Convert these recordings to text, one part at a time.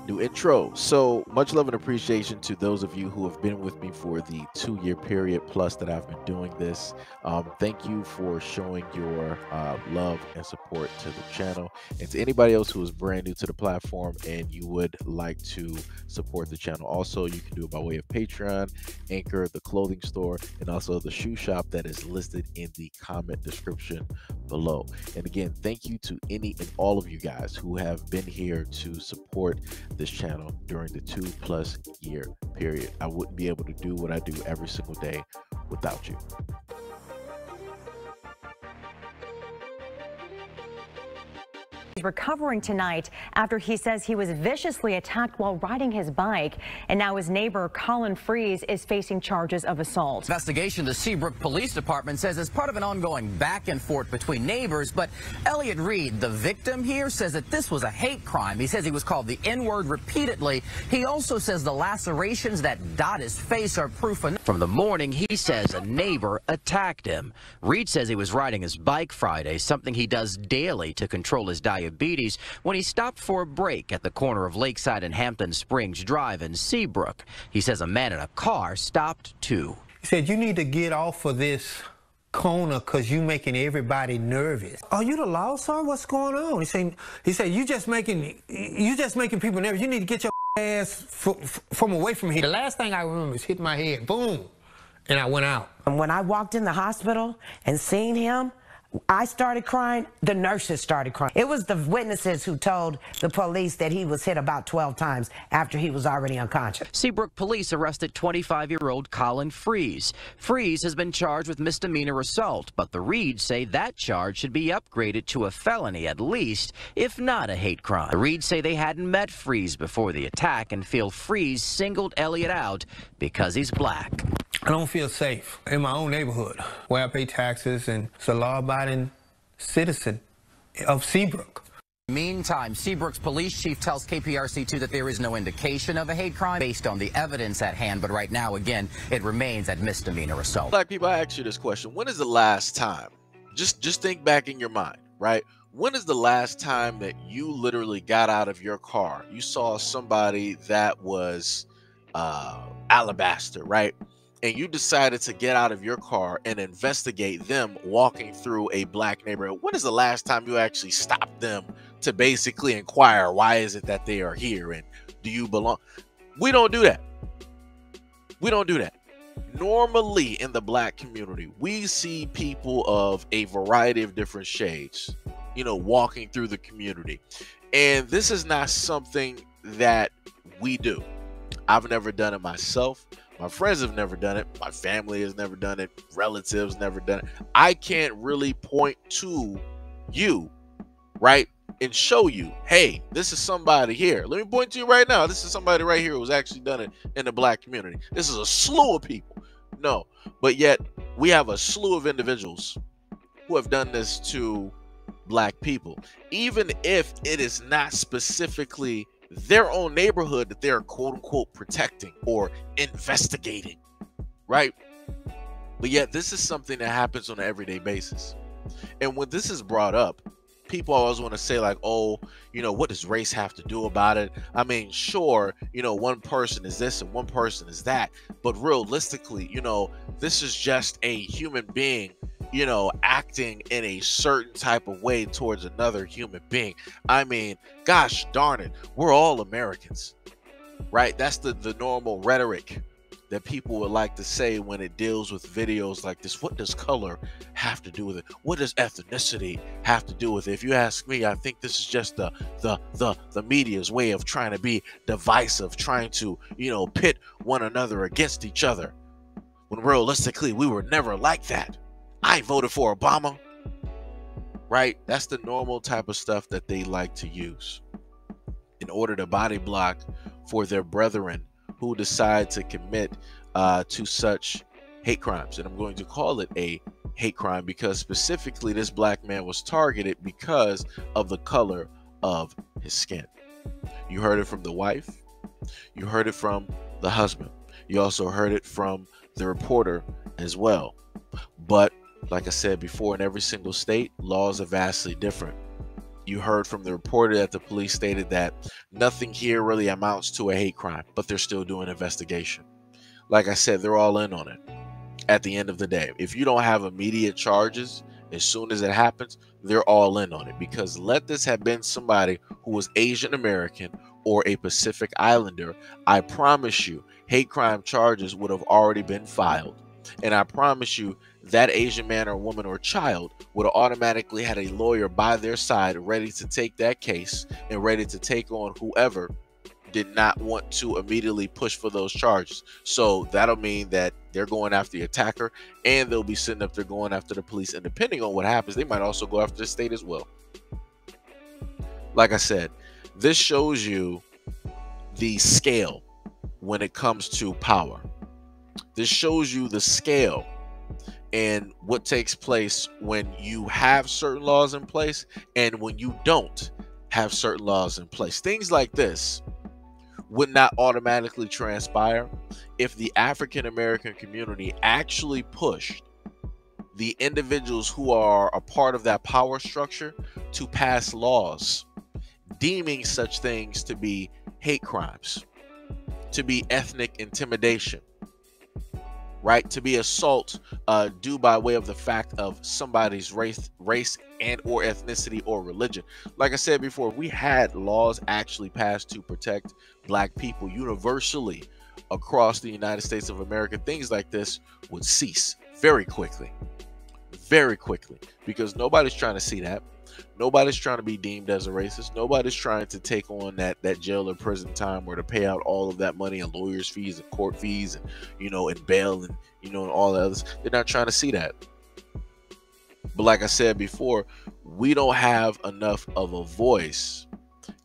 New intro. So much love and appreciation to those of you who have been with me for the 2-year period plus that I've been doing this. Thank you for showing your love and support to the channel. And to anybody else who is brand new to the platform and you would like to support the channel, also you can do it by way of Patreon, Anchor, the clothing store, and also the shoe shop that is listed in the comment description below. And again, thank you to any and all of you guys who have been here to support this channel during the 2+ year period. I wouldn't be able to do what I do every single day without you. He's recovering tonight after he says he was viciously attacked while riding his bike, and now his neighbor Colin Freeze is facing charges of assault. Investigation the Seabrook Police Department says is part of an ongoing back and forth between neighbors, but Elliot Reed, the victim here, says that this was a hate crime. He says he was called the N-word repeatedly. He also says the lacerations that dot his face are proof enough. From the morning, he says a neighbor attacked him. Reed says he was riding his bike Friday, something he does daily to control his diabetes, when he stopped for a break at the corner of Lakeside and Hampton Springs Drive in Seabrook. He says a man in a car stopped too. He said, "You need to get off of this corner because you making everybody nervous." "Are you the law, sir? What's going on?" He said, you just making people nervous. You need to get your ass from away from here. The last thing I remember is hitting my head, boom, and I went out. And when I walked in the hospital and seen him, I started crying. The nurses started crying. It was the witnesses who told the police that he was hit about 12 times after he was already unconscious. Seabrook police arrested 25-year-old Colin Freeze. Freeze has been charged with misdemeanor assault, but the Reeds say that charge should be upgraded to a felony at least, if not a hate crime. The Reeds say they hadn't met Freeze before the attack and feel Freeze singled Elliot out because he's black. I don't feel safe in my own neighborhood where I pay taxes and it's a law-abiding citizen of Seabrook. Meantime, Seabrook's police chief tells KPRC2 that there is no indication of a hate crime based on the evidence at hand, but right now, again, it remains at misdemeanor assault. Black people, I ask you this question. When is the last time, just think back in your mind, right? When is the last time that you literally got out of your car, you saw somebody that was alabaster, right? And you decided to get out of your car and investigate them walking through a black neighborhood? When is the last time you actually stopped them to basically inquire, why is it that they are here and do you belong? We don't do that. We don't do that. Normally in the black community, we see people of a variety of different shades, you know, walking through the community. And this is not something that we do. I've never done it myself. My friends have never done it. My family has never done it. Relatives never done it. I can't really point to you, right, and show you, hey, this is somebody here. Let me point to you right now. This is somebody right here who's actually done it in the black community. This is a slew of people. No, but yet we have a slew of individuals who have done this to black people, even if it is not specifically their own neighborhood that they're quote unquote protecting or investigating, right? But yet this is something that happens on an everyday basis. And when this is brought up, people always want to say like, oh, you know, what does race have to do about it? I mean, sure, you know, one person is this and one person is that, but realistically, you know, this is just a human being, you know, acting in a certain type of way towards another human being. I mean, gosh darn it, we're all Americans, right? That's the normal rhetoric that people would like to say when it deals with videos like this. What does color have to do with it? What does ethnicity have to do with it? If you ask me, I think this is just the media's way of trying to be divisive, trying to, you know, pit one another against each other, when realistically we were never like that. I voted for Obama, right? That's the normal type of stuff that they like to use in order to body block for their brethren who decide to commit to such hate crimes. And I'm going to call it a hate crime because specifically this black man was targeted because of the color of his skin. You heard it from the wife. You heard it from the husband. You also heard it from the reporter as well. But like I said before, in every single state, laws are vastly different. You heard from the reporter that the police stated that nothing here really amounts to a hate crime, but they're still doing an investigation. Like I said, they're all in on it. At the end of the day, if you don't have immediate charges, as soon as it happens, they're all in on it. Because let this have been somebody who was Asian American or a Pacific Islander, I promise you, hate crime charges would have already been filed. And I promise you, that Asian man or woman or child would have automatically had a lawyer by their side ready to take that case and ready to take on whoever did not want to immediately push for those charges. So that'll mean that they're going after the attacker, and they'll be sitting up there going after the police. And depending on what happens, they might also go after the state as well. Like I said, this shows you the scale when it comes to power. This shows you the scale and what takes place when you have certain laws in place and when you don't have certain laws in place. Things like this would not automatically transpire if the African American community actually pushed the individuals who are a part of that power structure to pass laws deeming such things to be hate crimes, to be ethnic intimidation, right, to be assault due by way of the fact of somebody's race and or ethnicity or religion. Like I said before, we had laws actually passed to protect black people universally across the United States of America, things like this would cease very quickly, because nobody's trying to see that. Nobody's trying to be deemed as a racist. Nobody's trying to take on that jail or prison time, or to pay out all of that money and lawyers' fees and court fees and, you know, and bail and, you know, and all the others. They're not trying to see that. But like I said before, we don't have enough of a voice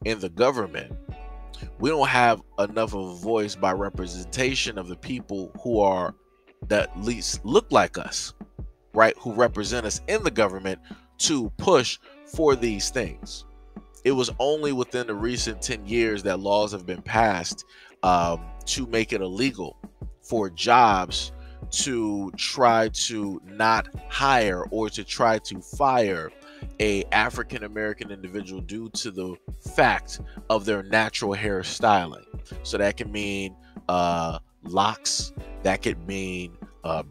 in the government. We don't have enough of a voice by representation of the people who are, that at least look like us, right, who represent us in the government, to push for these things. It was only within the recent 10 years that laws have been passed to make it illegal for jobs to try to not hire or to try to fire a African American individual due to the fact of their natural hair styling. So that can mean locks, that could mean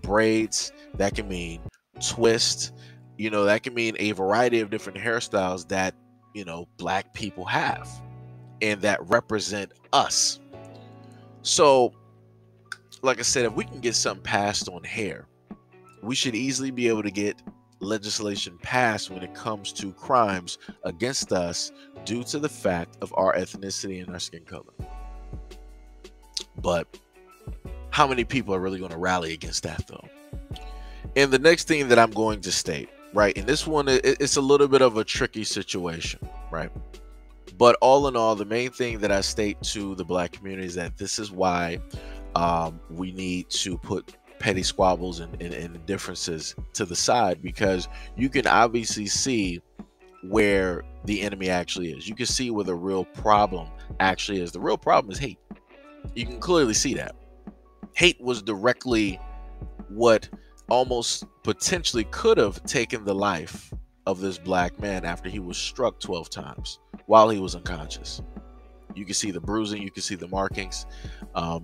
braids, that can mean twist, you know, that can mean a variety of different hairstyles that, you know, black people have and that represent us. So like I said, if we can get something passed on hair, we should easily be able to get legislation passed when it comes to crimes against us due to the fact of our ethnicity and our skin color. But how many people are really going to rally against that, though? And the next thing that I'm going to state, right, and this one, it's a little bit of a tricky situation, right? But all in all, the main thing that I state to the black community is that this is why we need to put petty squabbles and differences to the side, because you can obviously see where the enemy actually is. You can see where the real problem actually is. The real problem is hate. You can clearly see that. Hate was directly what almost potentially could have taken the life of this black man after he was struck 12 times while he was unconscious. You can see the bruising, you can see the markings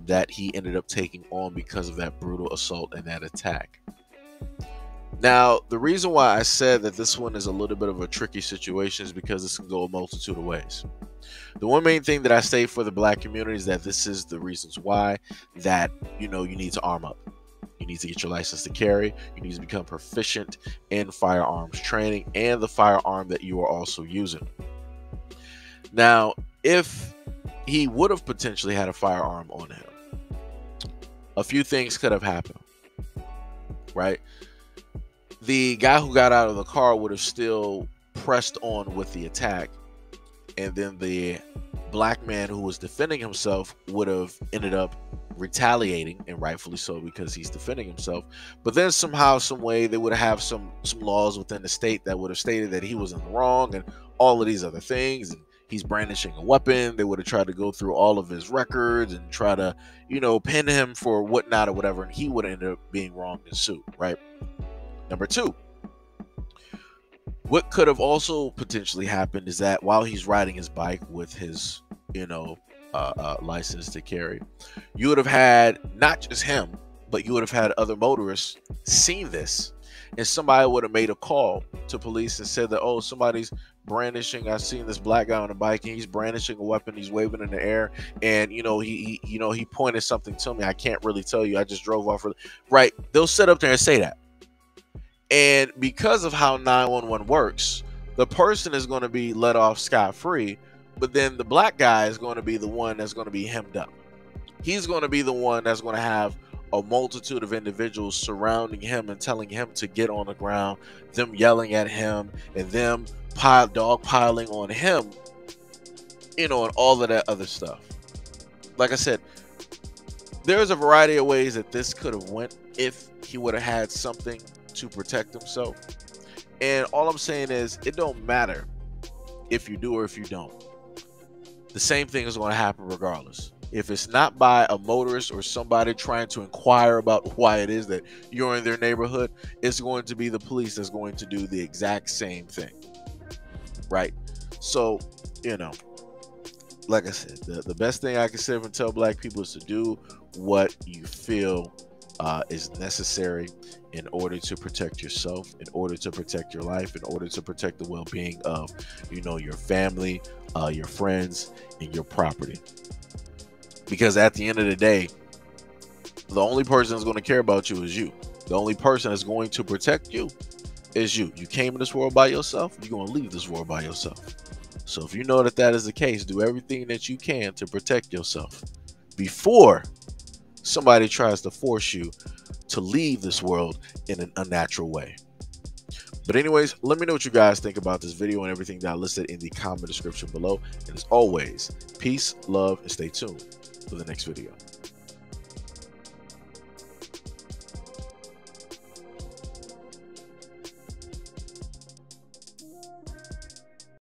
that he ended up taking on because of that brutal assault and that attack. Now, the reason why I said that this one is a little bit of a tricky situation is because this can go a multitude of ways. The one main thing that I say for the black community is that this is the reasons why that, you know, you need to arm up. You need to get your license to carry. You need to become proficient in firearms training and the firearm that you are also using. Now, if he would have potentially had a firearm on him, a few things could have happened, right? The guy who got out of the car would have still pressed on with the attack, and then the black man who was defending himself would have ended up retaliating, and rightfully so, because he's defending himself. But then somehow, some way, they would have some laws within the state that would have stated that he was in the wrong and all of these other things, and he's brandishing a weapon. They would have tried to go through all of his records and try to, you know, pin him for whatnot or whatever, and he would end up being wronged and sued, right? Number two, What could have also potentially happened is that while he's riding his bike with his, license to carry, you would have had not just him, but you would have had other motorists seen this, and somebody would have made a call to police and said that, oh, somebody's brandishing. I've seen this black guy on a bike and he's brandishing a weapon. He's waving in the air, and he pointed something to me. I can't really tell you. I just drove off. Right? They'll sit up there and say that. And because of how 911 works, the person is going to be let off scot-free, but then the black guy is going to be the one that's going to be hemmed up. He's going to be the one that's going to have a multitude of individuals surrounding him and telling him to get on the ground, them yelling at him, and them dogpiling on him, and all of that other stuff. Like I said, there's a variety of ways that this could have went if he would have had something to protect himself. And all I'm saying is, it don't matter if you do or if you don't. The same thing is going to happen regardless. If it's not by a motorist or somebody trying to inquire about why it is that you're in their neighborhood, it's going to be the police that's going to do the exact same thing. Right? So, like I said, the best thing I can say and tell black people is to do what you feel is necessary in order to protect yourself, in order to protect your life, in order to protect the well-being of, your family, your friends, and your property. Because at the end of the day, the only person that's going to care about you is you. The only person that's going to protect you is you. You came in this world by yourself, you're going to leave this world by yourself. So if you know that that is the case, do everything that you can to protect yourself before somebody tries to force you to leave this world in an unnatural way. But anyways, let me know what you guys think about this video and everything that I listed in the comment description below. And as always, peace, love, and stay tuned for the next video.